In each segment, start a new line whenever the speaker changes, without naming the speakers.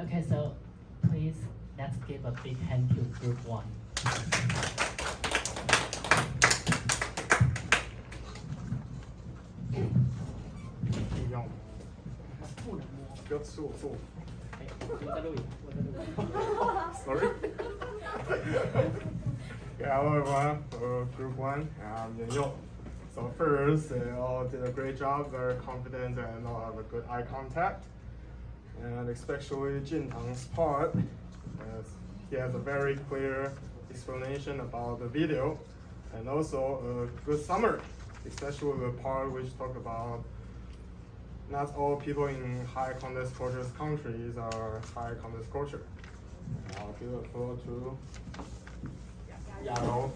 Okay, so please let's give a big hand to group one.
一样，不要吃我做。
哎，我在录影，我在录影。
Sorry. Yeah, hello everyone. Group one. I'm Yan So first, they all did a great job, very confident, and all have a good eye contact. And especially Jin Tang's part, as he has a very clear explanation about the video, and also a good summary, especially the part which talked about not all people in high context cultures countries are high context culture. I'll give the floor to Yaro.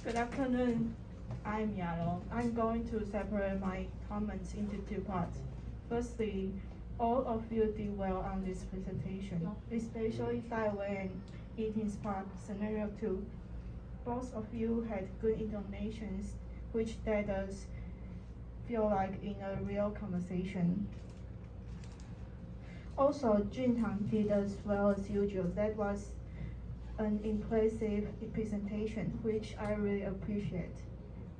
Good afternoon, I'm Yaro. I'm going to separate my comments into two parts. Firstly, all of you did well on this presentation, especially Taiwan and eating part scenario 2. Both of you had good intonations, which let us feel like in a real conversation. Also, Juntang did as well as usual. That was an impressive presentation, which I really appreciate.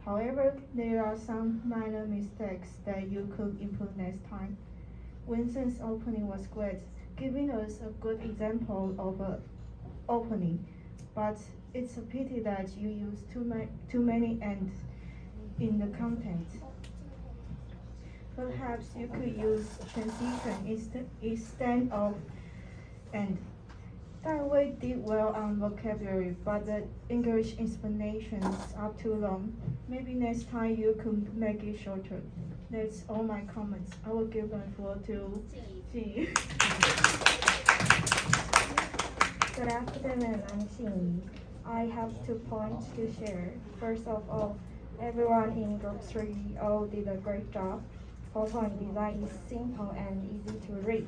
However, there are some minor mistakes that you could improve next time. Winston's opening was great, giving us a good example of an opening, but it's a pity that you use too many ends in the content. Perhaps you could use transition instead of end. Daiwei did well on vocabulary, but the English explanations are too long. Maybe next time you could make it shorter. That's all my comments. I will give the floor to Ji.
Good afternoon, I'm Xing. I have 2 points to share. First of all, everyone in Group 3 all did a great job. Photo and design is simple and easy to read.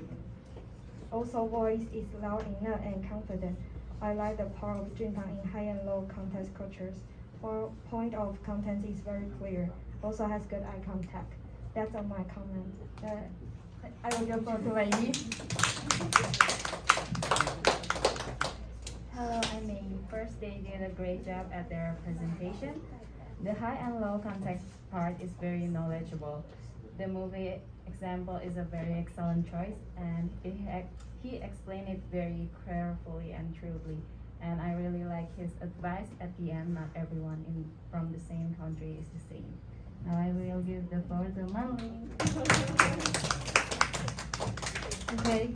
Also, voice is loud enough and confident. I like the part of Juntang in high and low context cultures. For point of content is very clear. Also has good eye contact. That's all my comment. I will go for Wei Yi.
Hello, I'm Mei. First, they did a great job at their presentation. The high and low context part is very knowledgeable. The movie example is a very excellent choice, and he explained it very carefully and truly. And I really like his advice at the end. Not everyone from the same country is the same. Now I will give the floor to Manli.
Okay,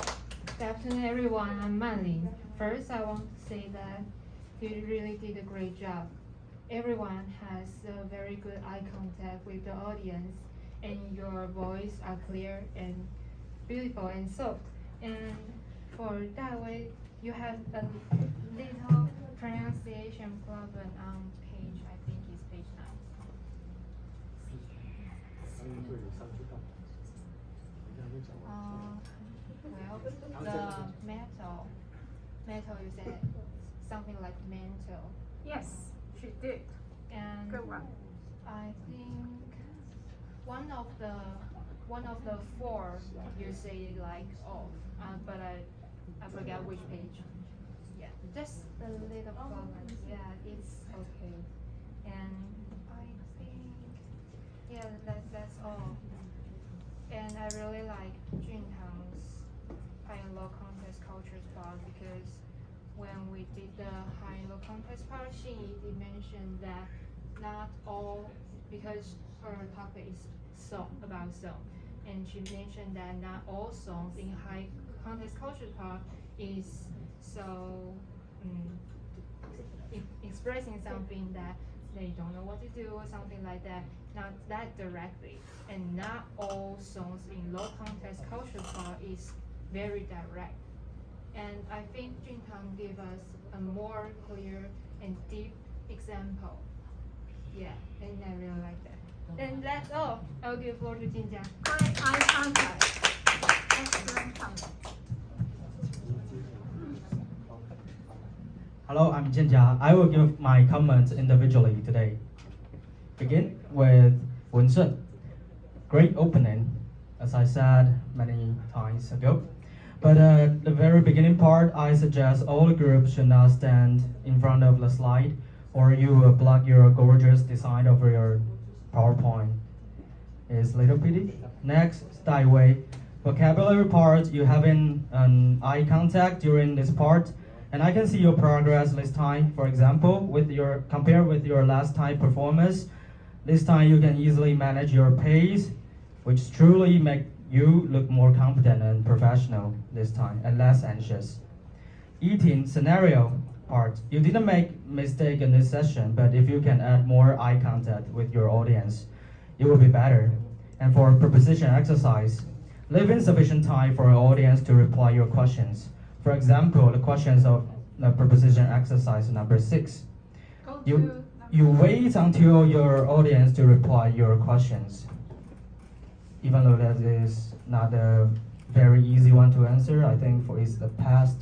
good afternoon everyone, I'm Manli. First, I want to say that you really did a great job. Everyone has a very good eye contact with the audience, and your voice are clear and beautiful and soft. And for Daiwei, you have a little pronunciation problem on page, I think it's page 9. Well, the metal you said something like mental.
Yes, she did.
And
Good one.
I think one of the 4 you say like off, but I forgot which page. Yeah, just a little problem. Yeah, it's okay. And I think that's all. And I really like Juntang's high and low context cultures part, because when we did the high and low context part, she did mention that not all, because her topic is about song, and she mentioned that not all songs in high context culture part is so expressing something that they don't know what to do or something like that, not that directly. And not all songs in low context culture part is very direct. And I think Juntang gave us a more clear and deep example. Yeah, and I really like that. And that's all. I'll give floor to Jinjiang.
Great eye contact. Excellent comment.
Hello, I'm Jinjia. I will give my comments individually today. Begin with Wensheng. Great opening. as I said many times ago. But the very beginning part, I suggest all the groups should not stand in front of the slide, or you will block your gorgeous design over your PowerPoint. It's little pity. Next, Styway. Vocabulary part, you having an eye contact during this part, and I can see your progress this time. For example, compare with your last time performance, this time you can easily manage your pace, which truly make you look more confident and professional this time and less anxious. Eating scenario part, you didn't make mistake in this session, but if you can add more eye contact with your audience, it will be better. And for preposition exercise, leave in sufficient time for your audience to reply your questions. For example, the questions of the preposition exercise number 6.
Go
You,
to
you wait until your audience to reply your questions. Even though that is not a very easy one to answer, I think for it's the past.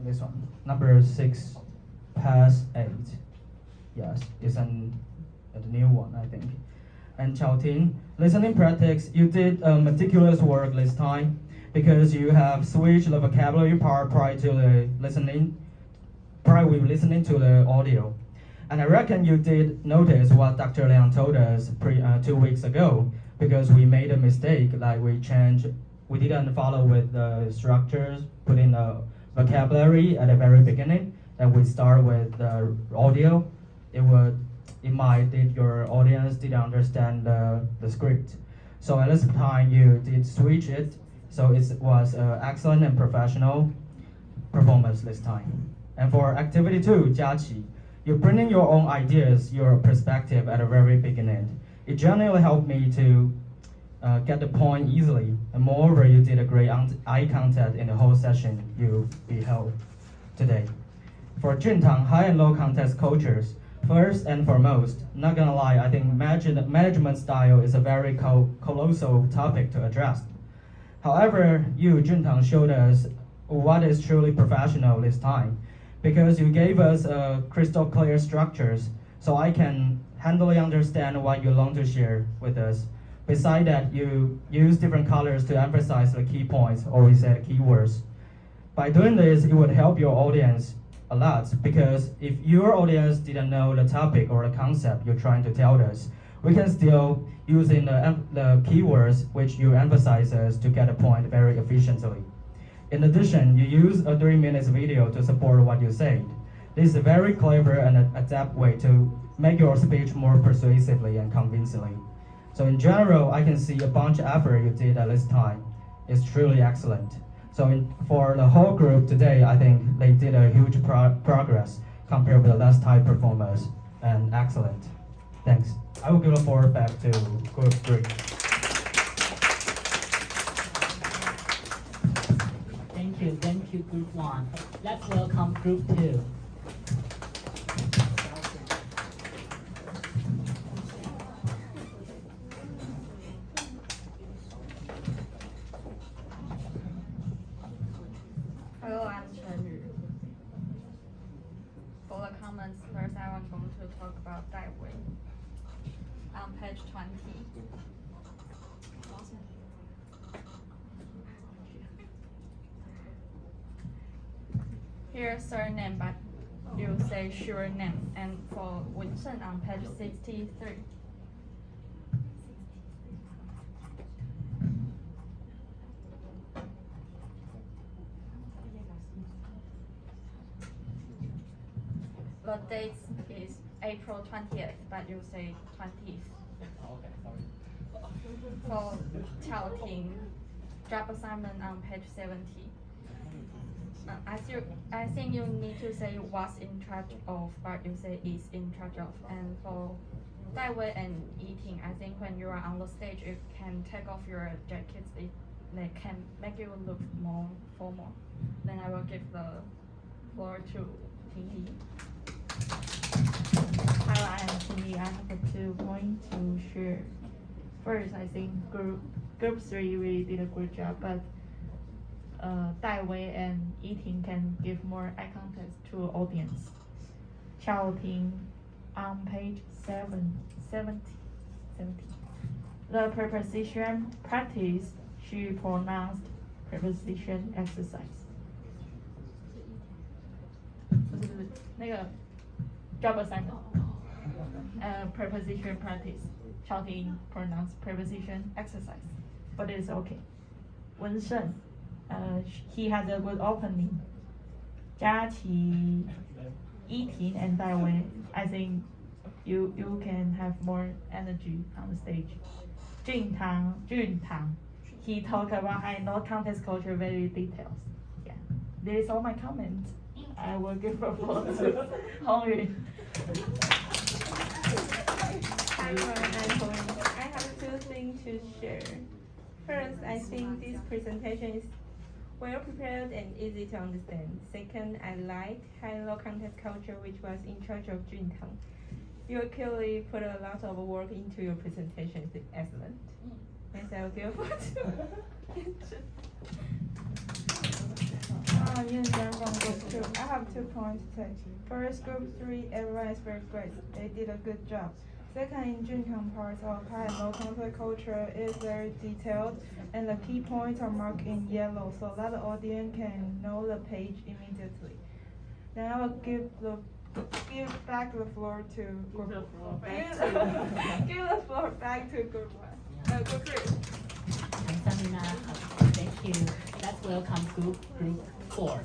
This one, number 6, past 8. Yes, it's a new one, I think. And Chao-Ting, listening practice, you did meticulous work this time because you have switched the vocabulary part prior with listening to the audio. And I reckon you did notice what Dr. Liang told us 2 weeks ago, because we made a mistake, like we didn't follow with the structures, put in the vocabulary at the very beginning, and we start with the audio. It might that your audience didn't understand the script. So at this time you did switch it, so it was excellent and professional performance this time. And for activity 2, Jiaqi, you're bringing your own ideas, your perspective at the very beginning. It generally helped me to get the point easily. And moreover, you did a great eye contact in the whole session you beheld today. For Juntang, high and low context cultures, first and foremost, not gonna lie, I think management style is a very colossal topic to address. However, you, Juntang, showed us what is truly professional this time, because you gave us crystal clear structures, so I can handily understand what you long to share with us. Besides that, you use different colors to emphasize the key points, or we said keywords. By doing this, it would help your audience a lot, because if your audience didn't know the topic or the concept you're trying to tell us, we can still use in the keywords which you emphasize us to get a point very efficiently. In addition, you use a 3 minutes video to support what you said. This is a very clever and adept way to make your speech more persuasively and convincingly. So in general, I can see a bunch of effort you did at this time. It's truly excellent. So for the whole group today, I think they did a huge progress compared with the last time performers, and excellent. Thanks. I will give the floor back to group 3.
Thank you, group 1. Let's welcome group 2.
Hello, I'm Chen Yu. For the comments, first I am going to talk about Dai Wei. On page 20. Here's surname, but you say sure name. And for Winston on page 63. The date is April 20th, but you say 20th.
Okay, sorry.
For Chao-Ting, job assignment on page 70. I think you need to say was in charge of, but you say is in charge of. And for Dai Wei and eating, I think when you are on the stage, you can take off your jackets. They can make you look more formal. Then I will give the floor to Ting Yi.
Hello, I am Cindy. I have 2 points to share. First, I think group 3 really did a great job, but Dai Wei and Yiting can give more eye contact to audience. Chao Ting, on page 70. The preposition practice, she pronounced preposition exercise. 不是那个 job assignment. Preposition practice. Shouting pronounced preposition exercise. But it's okay. Wen Shen, he has a good opening. Jia Qi, Yiting, and Dai Wei, I think you can have more energy on the stage. Jun Tang, he talked about high no contest culture very details. Yeah, this is all my comments. I will give the floor to Hong Yun.
Hi everyone, I'm Hong. I have two things to share. First, I think this presentation is well prepared and easy to understand. Second, I liked high-low contest culture, which was in charge of Juntang. You clearly put a lot of work into your presentation. It's excellent. And I will give
from group 2. I have 2 points to take. First, group 3, everyone is very great. They did a good job. Second, in Juntang parts of high and low contest culture is very detailed, and the key points are marked in yellow so that the audience can know the page immediately. Then I will give back the floor to group. Give the floor back to group 1. Group 3.
감사합니다. Thank you. Let's welcome group 4.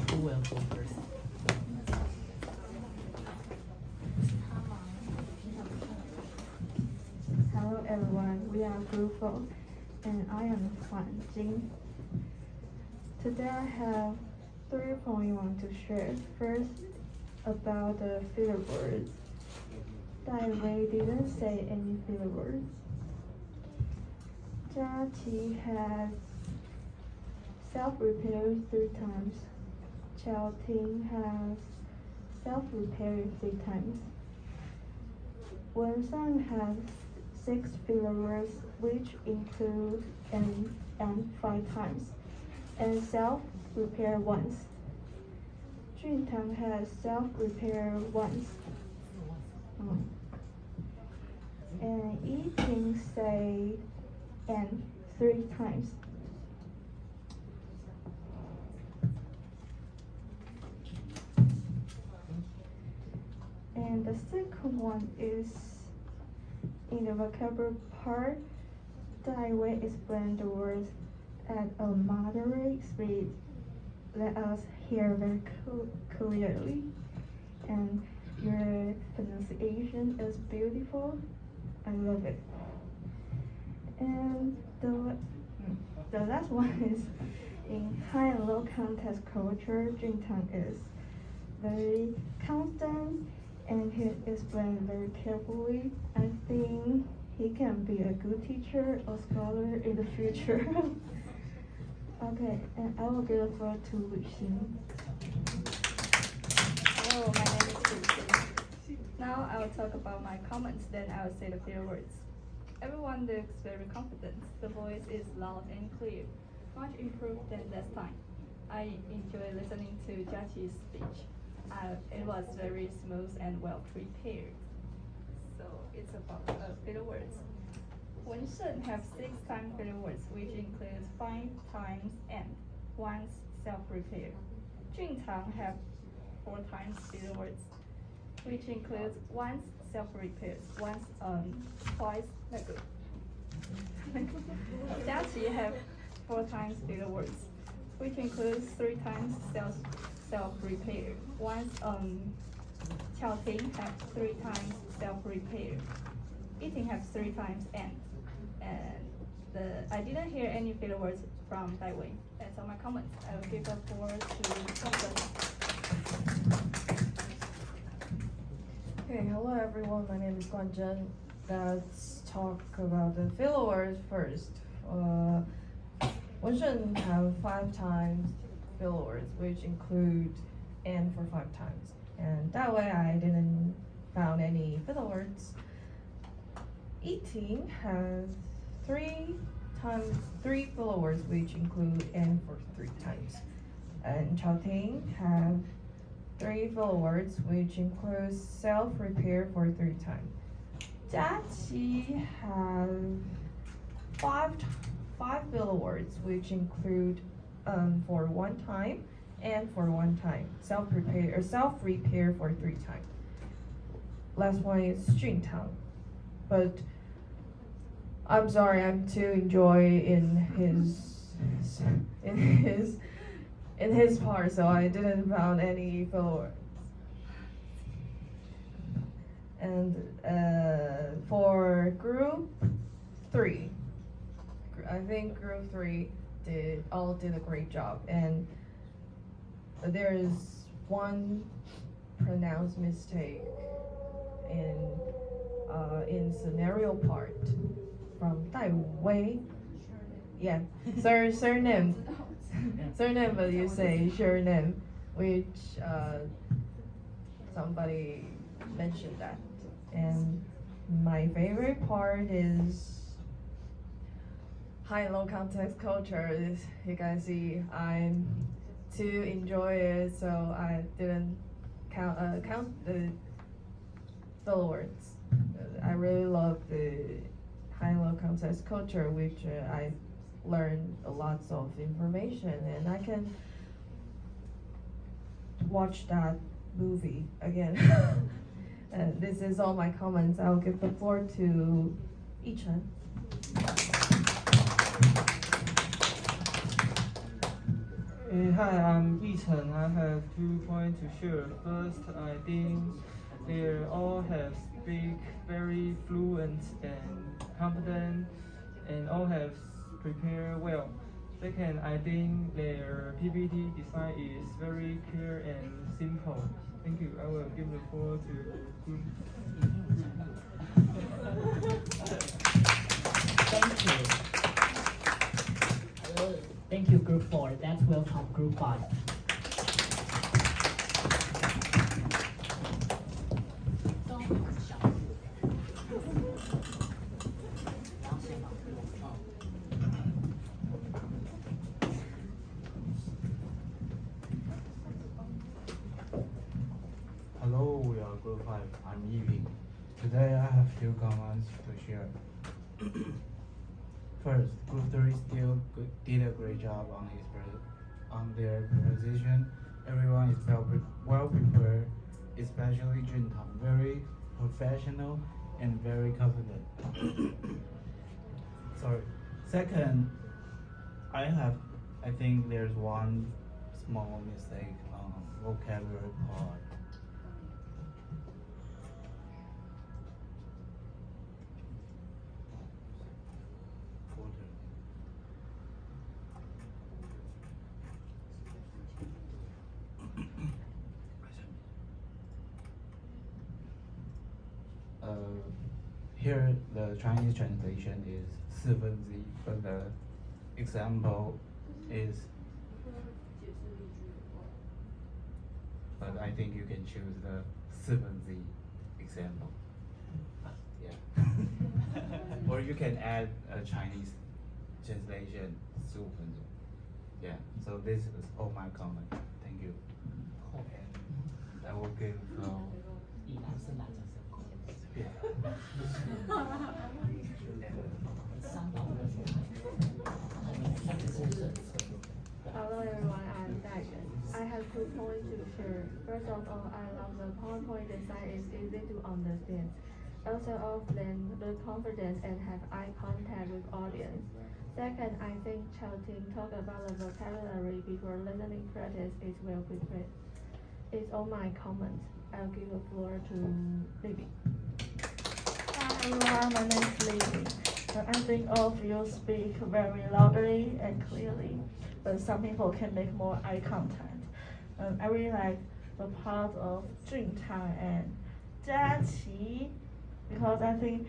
Who will go first?
Hello everyone, we are group 4, and I am Huan Jing. Today I have 3 points I want to share. First, about the filler words. Dai Wei didn't say any filler words. Jia Qi has self-repaired 3 times. Chao Ting has self-repaired 3 times. Wen Shan has 6 filler words, which include and 5 times, and self-repair once. Juntang has self-repair once. And Yiting say and 3 times. And the second one is in the vocabulary part. Dai Wei explained the words at a moderate speed. Let us hear very clearly. And your pronunciation is beautiful. I love it. And the last one is in high and low contest culture. Juntang is very constant and he explained very carefully. I think he can be a good teacher or scholar in the future. Okay, and I will give the floor to Luxin.
Hello, my name is Lucy. Now I will talk about my comments, then I will say the few words. Everyone looks very confident. The voice is loud and clear, much improved than last time. I enjoy listening to Jachi's speech. It was very smooth and well prepared. So it's about filler words. Wen Shen have 6 times filler words, which includes 5 times and once self-repair. Juntang have 4 times filler words, which includes once self-repair, once twice good. Jiaqi have 4 times filler words, which includes 3 times self-repair. Once Chao Ting have 3 times self-repair. Yiting have 3 times and I didn't hear any filler words from Dai Wei. That's all my comments. I will give the floor to Thompson.
Okay, hello everyone. My name is Guan Zhen. Let's talk about the filler words first. Wen Shen have 5 times filler words, which include and for 5 times. And that way I didn't found any filler words. Yiting has 3 times 3 followers, which include N for 3 times. And Chao-Ting have 3 followers, which includes self-repair for 3 times. Jia have 5 followers, which include for 1 time and for 1 time. Self-repair for 3 times. Last one is Juntang, but I'm sorry, I'm too enjoy in his part, so I didn't found any followers. And for group 3, I think group 3 did a great job, and there is one pronounced mistake in scenario part from Dai Wei. Yeah, surname, but you say surname, which somebody mentioned that. And my favorite part is high and low context culture. You guys see, I'm to enjoy it, so I didn't count the followers. I really love the high and low context culture, which I learned a lot of information, and I can watch that movie again. And this is all my comments. I'll give the floor to Yichen.
Hi, I'm Yichen. I have 2 points to share. First, I think they all have speak very fluent and confident, and all have prepared well. Second, I think their PPT design is very clear and simple. Thank you. I will give the floor to Group.
Thank you. Thank you, Group 4. Let's welcome Group 5.
Hello, we are Group 5. I'm Yiping. Today I have few comments to share. First, Group 3 still did a great job on their presentation. Everyone is well prepared, especially Juntang, very professional and very confident. Sorry. Second, I think there's one small mistake on vocabulary part. Here the Chinese translation is 4分之一, but the example is. But I think you can choose the 4分之一 example. Yeah. Or you can add a Chinese translation 15分钟. Yeah. So this is all my comment. Thank you. And I will give.
Hello everyone, I'm Daishan. I have 2 points to share. First of all, I love the PowerPoint design. It's easy to understand. Also, all of them look confident and have eye contact with audience. Second, I think Chao-Ting talk about the vocabulary before listening practice is well prepared. It's all my comments. I'll give the floor to Libby.
Hi everyone, my name is Lily. I think all of you speak very loudly and clearly, but some people can make more eye contact. I really like the part of Juntang and Jiaqi, because I think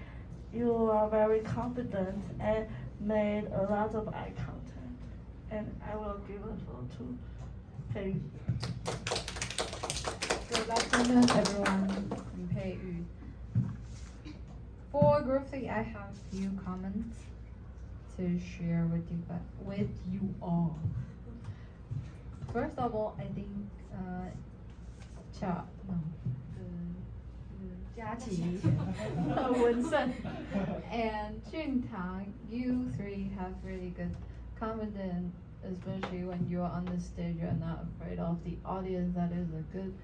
you are very confident and made a lot of eye contact. And I will give the floor to Pei.
Good afternoon, everyone. I'm Pei Yu. For Group 3, I have few comments to share with you all. First of all, I think Jiaqi, Wensheng, and Juntang, you three have really good confidence, especially when you're on the stage. You're not afraid of the audience. That is a good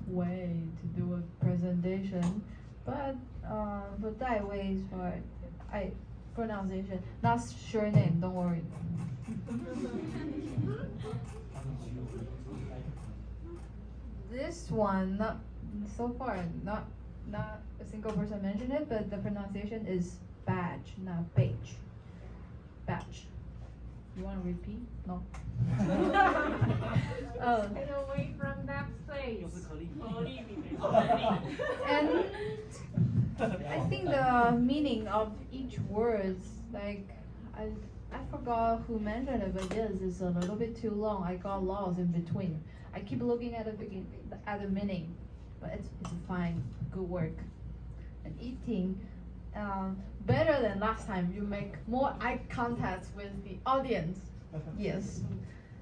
way to do a presentation. But for Dai Wei's part, pronunciation, not surname. Don't worry. This one, not so far, not a single person mentioned it, but the pronunciation is badge, not beige. Badge. You want to repeat? No.
Stay away from that place.
And I think the meaning of each word, like I forgot who mentioned it, but yes, it's a little bit too long. I got lost in between. I keep looking at the meaning, but it's fine. Good work. And eating, better than last time. You make more eye contact with the audience. Yes.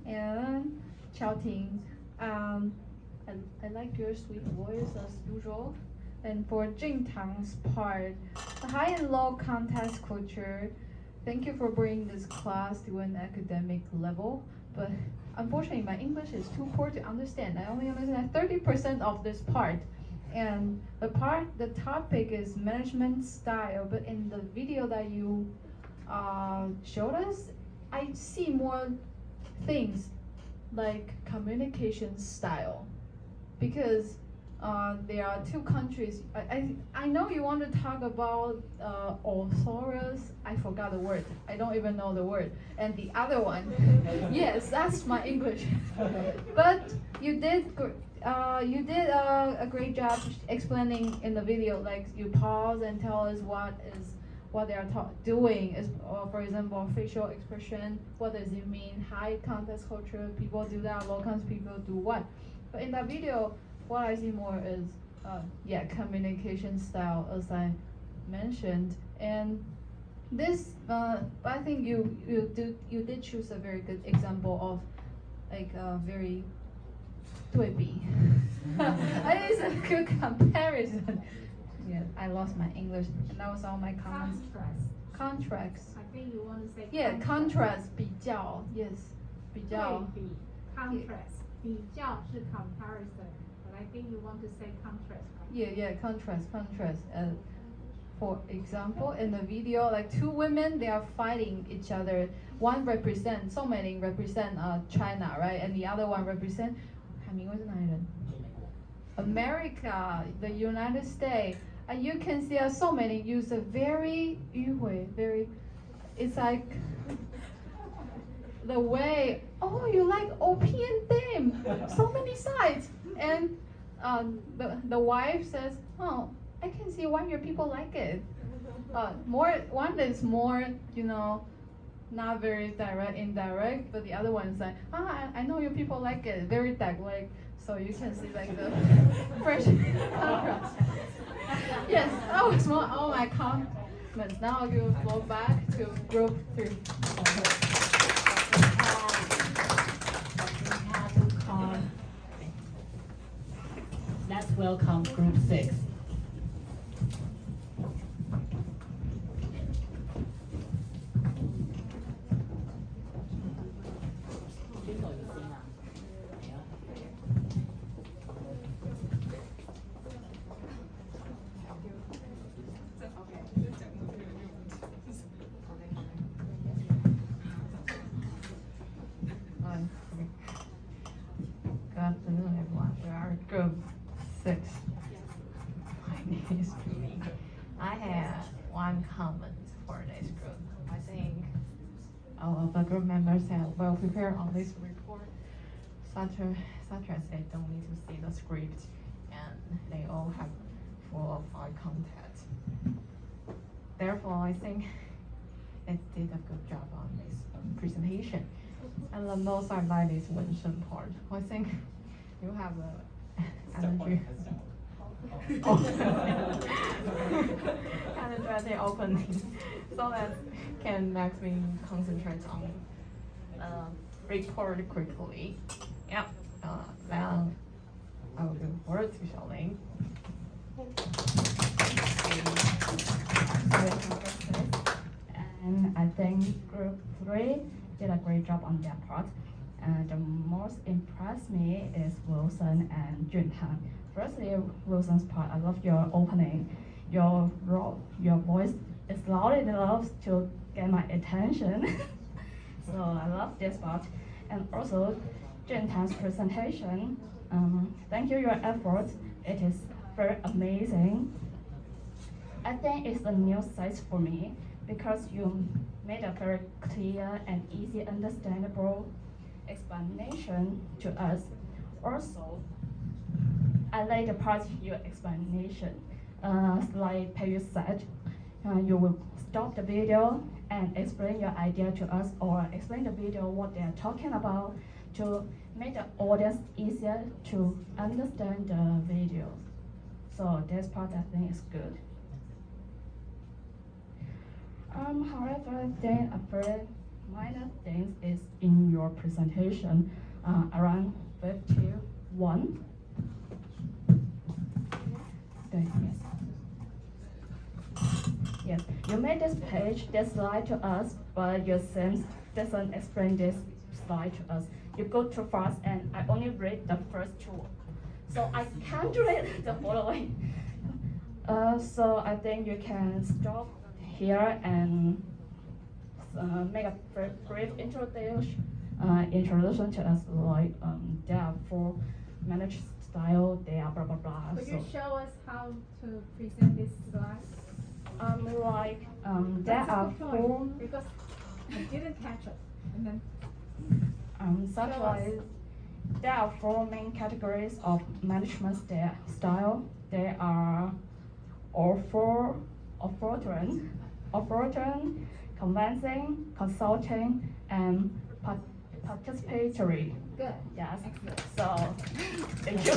And shouting. I like your sweet voice as usual. And for Jintang's part, the high and low context culture. Thank you for bringing this class to an academic level, but unfortunately my English is too poor to understand. I only understand 30% of this part. And the topic is management style, but in the video that you showed us, I see more things like communication style, because there are two countries. I know you want to talk about authors. I forgot the word. I don't even know the word. And the other one, yes, that's my English. But you did a great job explaining in the video. Like you pause and tell us what they are doing. Is for example, facial expression. What does it mean? High context culture. People do that. Low context people do what? But in that video, what I see more is, communication style, as I mentioned, and this. I think you did choose a very good example of, like very 对比. It is a good comparison. Yeah, I lost my English, and that was all my comments. Contracts.
I think you want to say.
Yeah, contrast 比较. Yes, 比较.
对比 contrast. 比较是 comparison. I think you want to say contrast. Right?
Yeah, contrast. For example, in the video, like two women, they are fighting each other. One represents China, right? And the other one represent America, the United States. And you can see so many use a very, it's like the way, oh, you like opium theme, so many sides. And the wife says, oh, I can see why your people like it. One is more, not very direct, indirect, but the other one is like, I know your people like it, very direct. So you can see like the fresh contrast. Yes, that was all my comments. Now I'll give the floor back to group 3.
Let's welcome group 6.
Good afternoon, everyone. We are group 6. My name is Julie. I have one comment for this group. I think all of the group members have well prepared on this report, such as they don't need to see the script, and they all have full of eye contact. Therefore, I think they did a good job on this presentation. And the most I like is Wensheng part. I think you have a energy.
Energetic opening, so that can make me concentrate on record quickly. Yep. Then I will give word to Xiaoling.
And I think group 3 did a great job on their part. And the most impressed me is Wilson and Juntang. Firstly, Wilson's part, I love your opening. Your voice is loud enough to get my attention. So I love this part. And also, Juntang's presentation. Thank you, your effort. It is very amazing. I think it's a new size for me because you made a very clear and easy understandable explanation to us. Also, I like the part of your explanation. Like Pei said, you will stop the video and explain your idea to us, or explain the video what they are talking about to make the audience easier to understand the video. So this part I think is good. However, then a very minor thing is in your presentation, around 51. Yes. Yes, you made this page, this slide to us, but your sense doesn't explain this slide to us. You go too fast, and I only read the first two, so I can't read the following. So I think you can stop here and make a brief introduction to us, like there are 4 managed style, they are blah blah blah.
Could
So
you show us how to present this slide?
there
That's a
are
good
4
point, because I didn't catch it. And then
such
show us.
as there are 4 main categories of management style. There are authoritarian, convincing, consulting, and participatory.
Good.
Yes.
Excellent.
So, thank you.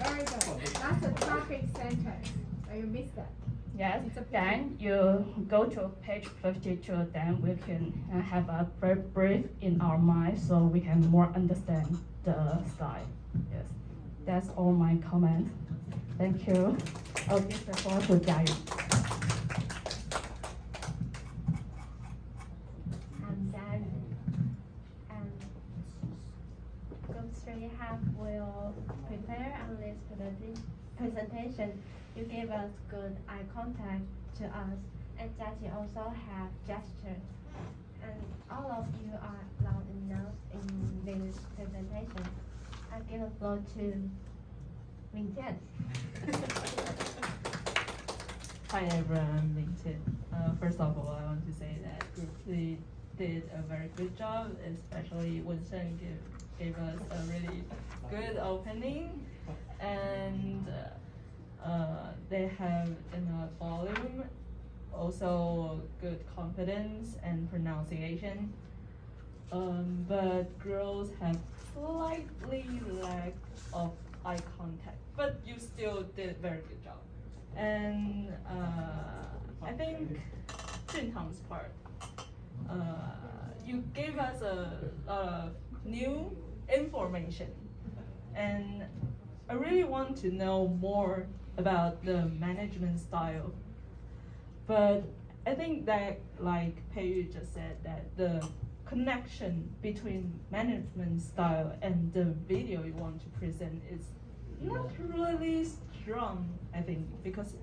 Very good. That's a topic sentence. Oh, you missed that.
Yes.
It's a
Then you go to page 52. Then we can have a very brief in our mind, so we can more understand the style. Yes. That's all my comments. Thank you. I'll give the floor to Jiayu.
Then Group 3 will prepare on this presentation. You gave us good eye contact to us, and Jiaji also have gestures. And all of you are loud enough in this presentation. I give the floor to Ming Tian.
Hi everyone, I'm Ling Tian. First of all, I want to say that Group 3 did a very good job, especially Wen Shen gave us a really good opening, and they have enough volume, also good confidence and pronunciation. But girls have slightly lack of eye contact, but you still did a very good job. And I think Juntang's part, you gave us a new information, and I really want to know more about the management style. But I think that, like Pei just said, that the connection between management style and the video you want to present is not really strong, I think, because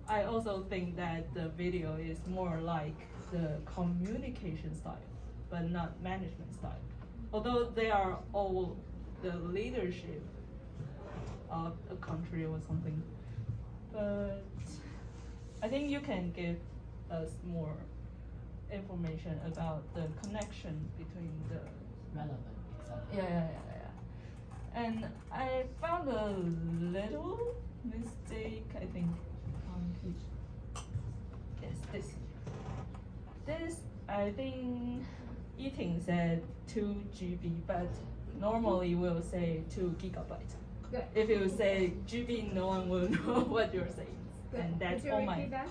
I also think that the video is more like the communication style, but not management style. Although they are all the leadership of a country or something. But I think you can give us more information about the connection between the
Relevant example.
yeah. And I found a little mistake, I think, on page. Yes, this I think Yiting said 2 GB, but normally we'll say 2 gigabytes.
Good.
If you say GB, no one will know what you're saying.
Good.
And that's
Could you
all my.
repeat that?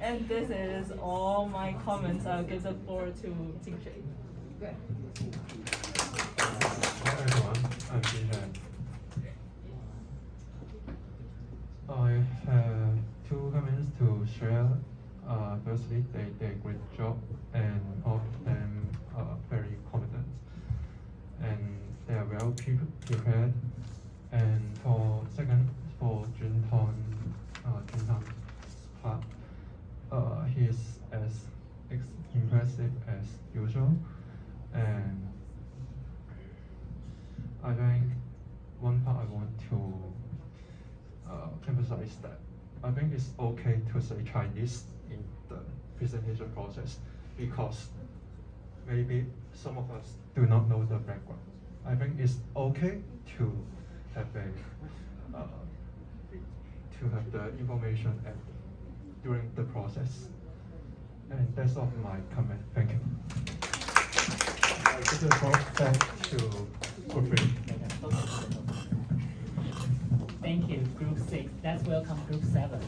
And this is all my comments. I'll give the floor to Ting Shui.
Good.
Hi everyone, I'm Jinhan. I have two comments to share. Firstly, they did a great job and all of them are very competent and they are well prepared. And for second, for Juntang's part, he is as impressive as usual. And I think one part I want to emphasize that I think it's okay to say Chinese in the presentation process because maybe some of us do not know the background. I think it's okay to have the information during the process. And that's all my comment. Thank you. I give the floor back to Group 3.
Thank you, Group 6. Let's welcome Group 7.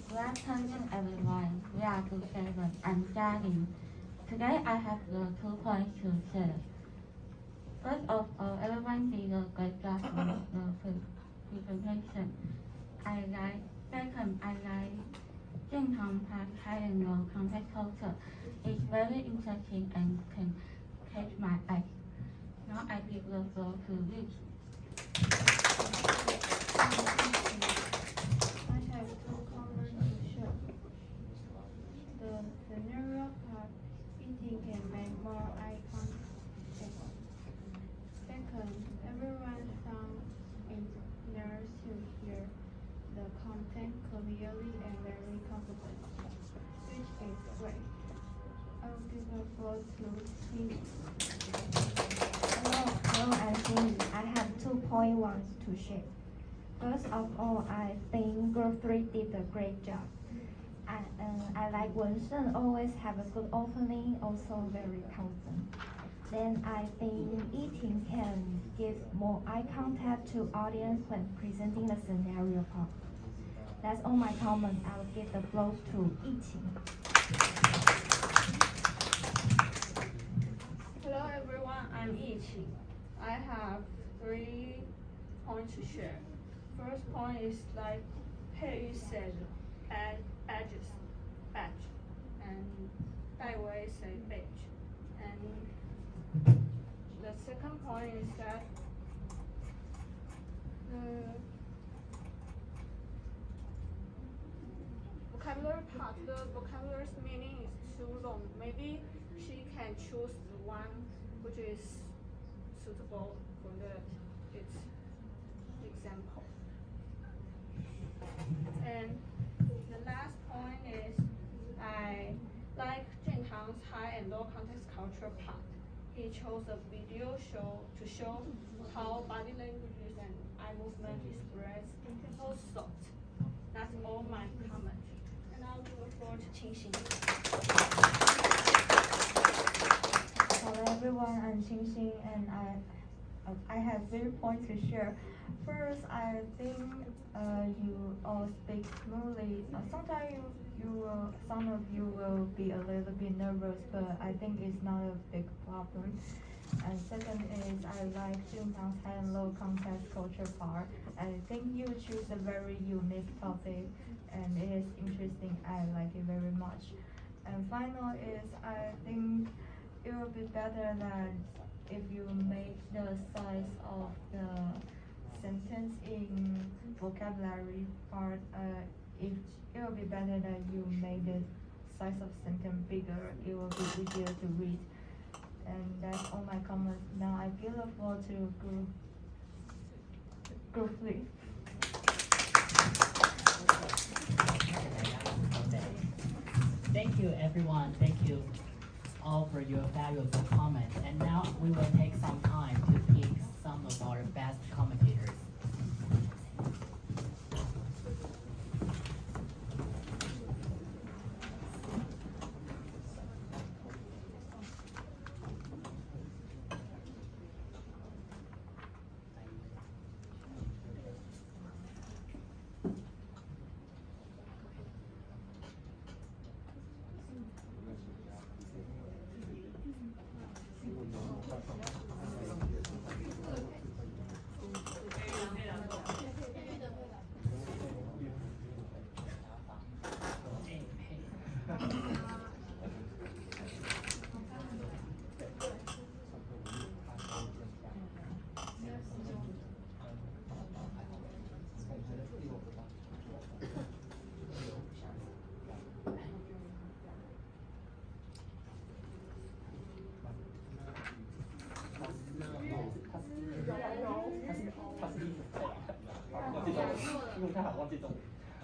Good afternoon, everyone. We are Group 7. I'm Jia. Today I have 2 points to share. First of all, everyone did a great job in the presentation. Second, I like Jintang part high and low context culture. It's very interesting and can catch my eye. Now I give the floor to Rich.
I have 2 comments to share. The scenario part, eating can make more eye contact. Second, everyone sounds eagerness to hear the content clearly and very confident, which is great. I'll give the floor to Steve.
Hello, I'm Cindy. I have 2 points to share. First of all, I think Group 3 did a great job. I like Wensheng always have a good opening, also very confident. Then I think eating can give more eye contact to audience when presenting the scenario part. That's all my comments. I'll give the floor to eating.
Hello everyone, I'm Yiqi. I have 3 points to share. First point is like Pei said, badge, and Daiwei said badge. And the second point is that the vocabulary part, the vocabulary's meaning is too long. Maybe she can choose the one which is suitable for its example. And the last point is I like Jintang's high and low context culture part. He chose a video to show how body languages and eye movement express people's thought. That's all my comment. And I'll give the floor to Qingxin.
Hello everyone, I'm Xingxing and I have 3 points to share. First, I think you all speak smoothly. Sometimes some of you will be a little bit nervous, but I think it's not a big problem. And second is I like Jintang's high and low context culture part. I think you choose a very unique topic and it is interesting. I like it very much. And final is I think it will be better than if you make the size of the sentence in vocabulary part. If it will be better that you make the size of sentence bigger, it will be easier to read. And that's all my comments. Now I give the floor to group 3.
Thank you, everyone. Thank you, all for your valuable comments. And now we will take some time to pick some of our best commentators.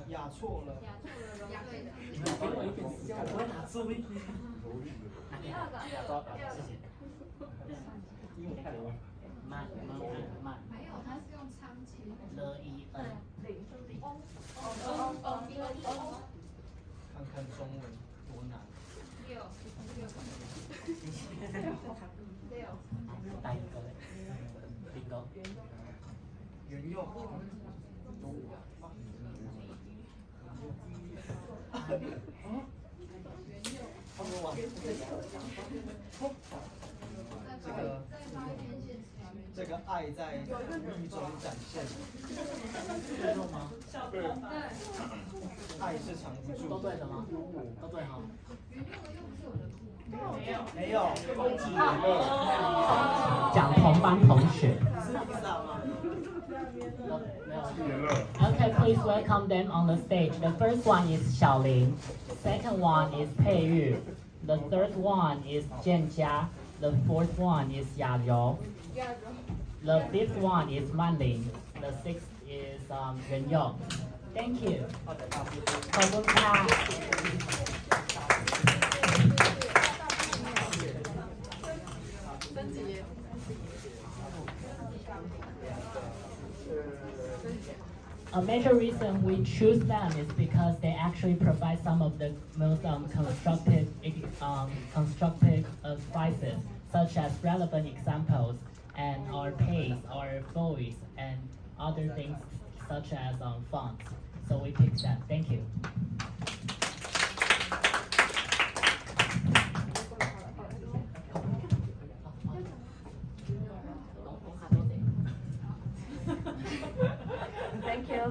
压错了。
给我一点时间，我会拿出一点。第二个，因为太慢。
没有，它是用长期。
看看中文多难。
六。
带一个嘞，bingo。
原用。这个爱在雨中展现。
对吗？
对。爱是藏不住。
都对的吗？都对哈。
没有。
讲同班同学。Okay, please welcome them on the stage. The first one is Xiaolin. Second one is Pei Yu. The third one is Jian Jia. The fourth one is Ya Rou. The fifth one is Man Ling. The sixth is Yuan Yong. Thank you. ขอบคุณค่ะ A major reason we choose them is because they actually provide some of the most constructive advices, such as relevant examples and our pace, our voice, and other things such as fonts. So we picked them. Thank you.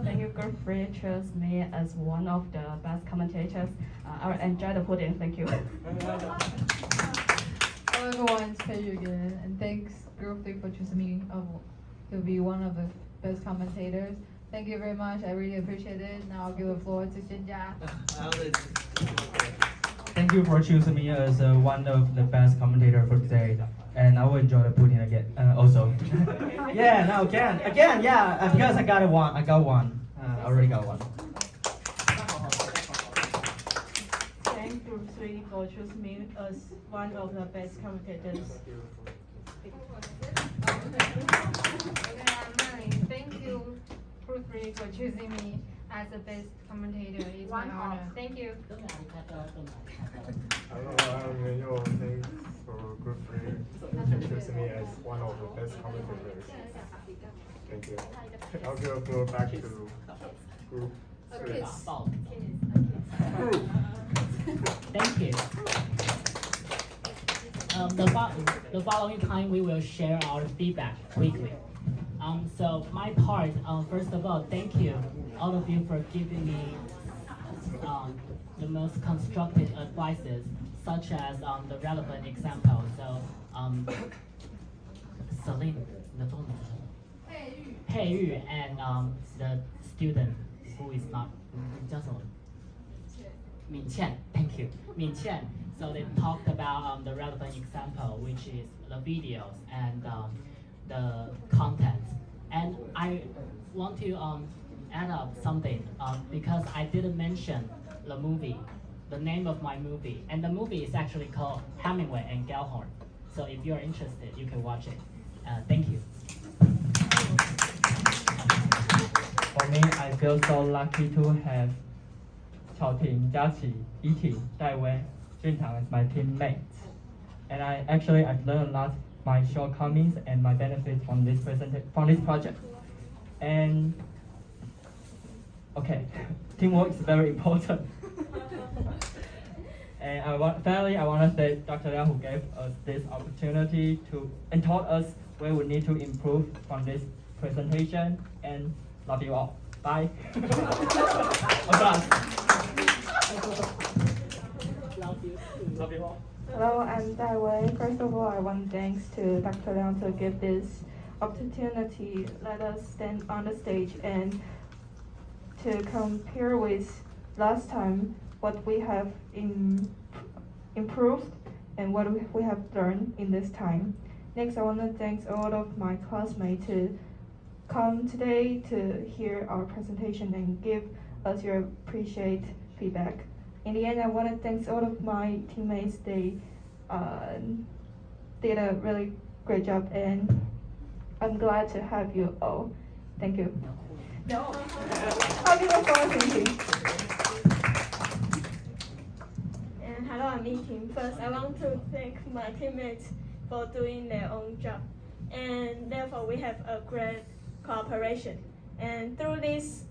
Thank you, Group 3 chose me as one of the best commentators. I enjoyed the pudding. Thank you.
Hello everyone, it's Pei again, and thanks Group 3 for choosing me to be one of the best commentators. Thank you very much, I really appreciate it. Now I'll give the floor to Jinjia.
Thank you for choosing me as one of the best commentator for today. And I will enjoy the pudding again, also. Yeah, no, again, yeah, because I got one. I already got one.
Thank Group 3 for choosing me as one of the best commentators.
Thank you, Group 3 for choosing me as the best commentator. It's my honor. Thank you.
Hello, I'm Yuan Yong. Thanks for Group 3 for choosing me as one of the best commentators. Thank you. I'll give the floor back to Group 3.
Thank you. The following time we will share our feedback quickly. So my part, first of all, thank you, all of you, for giving me the most constructive advices, such as the relevant examples. So, Celine, Pei Yu, and the student who is not, Min Qian, thank you, Min Qian. So they talked about the relevant example, which is the videos and the content. And I want to add up something because I didn't mention the movie the name of my movie, and the movie is actually called Hemingway and Gellhorn. So if you're interested, you can watch it. Thank you.
For me, I feel so lucky to have Qiaoting, Jiaqi, Yiting, Daiwei, Juntang as my teammates. And I've learned a lot my shortcomings and my benefits from this project. And okay, teamwork is very important. And finally, I want to thank Dr. Liang who gave us this opportunity and taught us where we need to improve from this presentation. And love you all. Bye. Love you all.
Hello, I'm Daiwei. First of all, I want thanks to Dr. Liang to give this opportunity, let us stand on the stage and to compare with last time what we have improved and what we have learned in this time. Next, I want to thank all of my classmates to come today to hear our presentation and give us your appreciate feedback. In the end, I want to thank all of my teammates. They did a really great job, and I'm glad to have you all. Thank you. No. I'll give a phone, thank you.
And hello, I'm Yiting. First, I want to thank my teammates for doing their own job, and therefore we have a great cooperation. And through this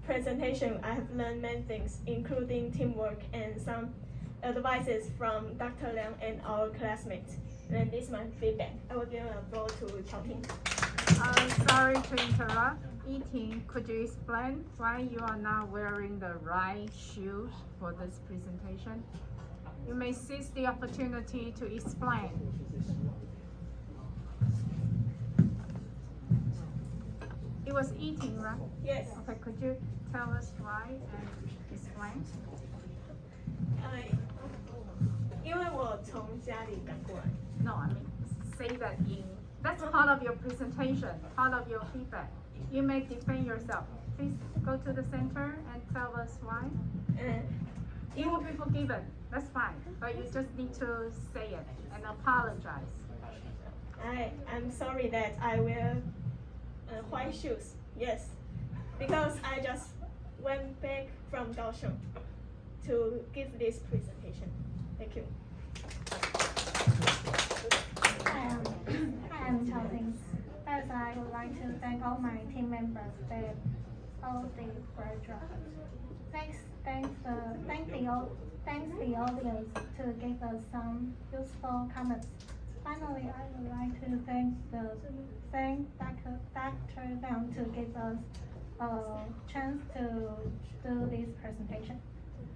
presentation, I have learned many things, including teamwork and some advices from Dr. Liang and our classmates. And this is my feedback. I will give a floor to Qiaoting.
Sorry to interrupt. Yiting, could you explain why you are not wearing the right shoes for this presentation? You may seize the opportunity to explain. It was Yiting, right?
Yes.
Okay, could you tell us why and explain?
因为我从家里赶过来。
No, I mean, say that that's part of your presentation, part of your feedback. You may defend yourself. Please go to the center and tell us why. You will be forgiven. That's fine, but you just need to say it and apologize.
I'm sorry that I wear white shoes. Yes, because I just went back from Kaohsiung to give this presentation. Thank you.
Hi, I'm Qiaoting. First, I would like to thank all my team members. They all did a great job. Thanks the audience to give us some useful comments. Finally, I would like to thank Dr. Liang to give us a chance to do this presentation.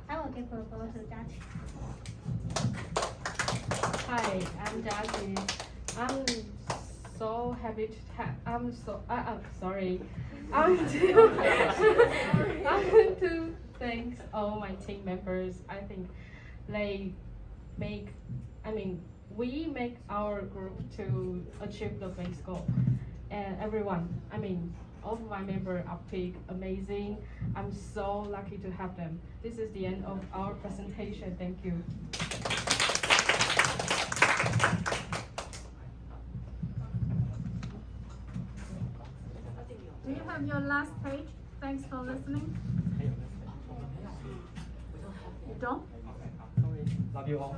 I will give the floor to Jiaqi.
Hi, I'm Jiaqi. I'm so happy to have. I'm sorry. I'm to thank all my team members. I think we make our group to achieve the base goal. And everyone, all of my members are big, amazing. I'm so lucky to have them. This is the end of our presentation. Thank you.
Do you have your last page? Thanks for listening. You don't?
Love you all.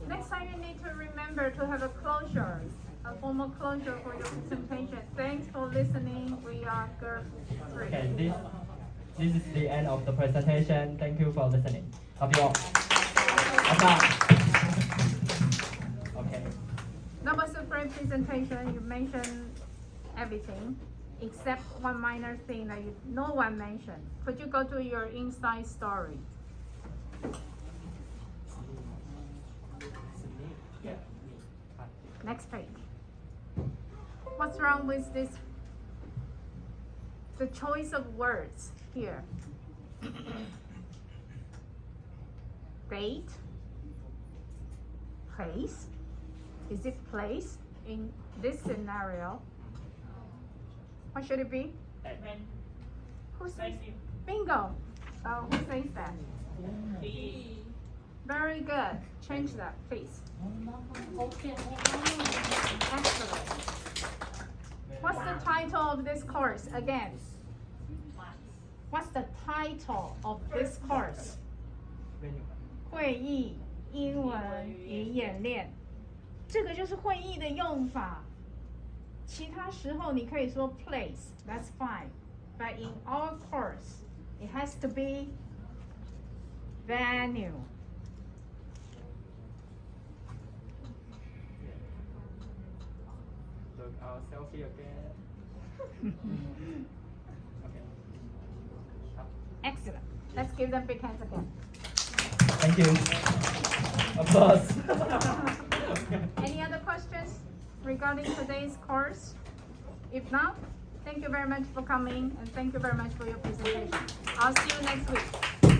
Next time you need to remember to have a closure, a formal closure for your presentation. Thanks for listening. We are Group 3.
Okay, this is the end of the presentation. Thank you for listening. Love you all. Bye-bye. Okay.
That was a great presentation. You mentioned everything except one minor thing that no one mentioned. Could you go to your inside story? Next page. What's wrong with this? The choice of words here. Date, place. Is it place in this scenario? What should it be? Who Who says bingo? Who says that? Very good. Change that, please. Excellent. What's the title of this course again? What's the title of this course? 会议英文与演练，这个就是会议的用法。其他时候你可以说 place, that's fine. But in our course, it has to be venue.
Look, our selfie again. Okay.
Excellent. Let's give them big hands again.
Thank you. Applause.
Any other questions regarding today's course? If not, thank you very much for coming and thank you very much for your presentation. I'll see you next week.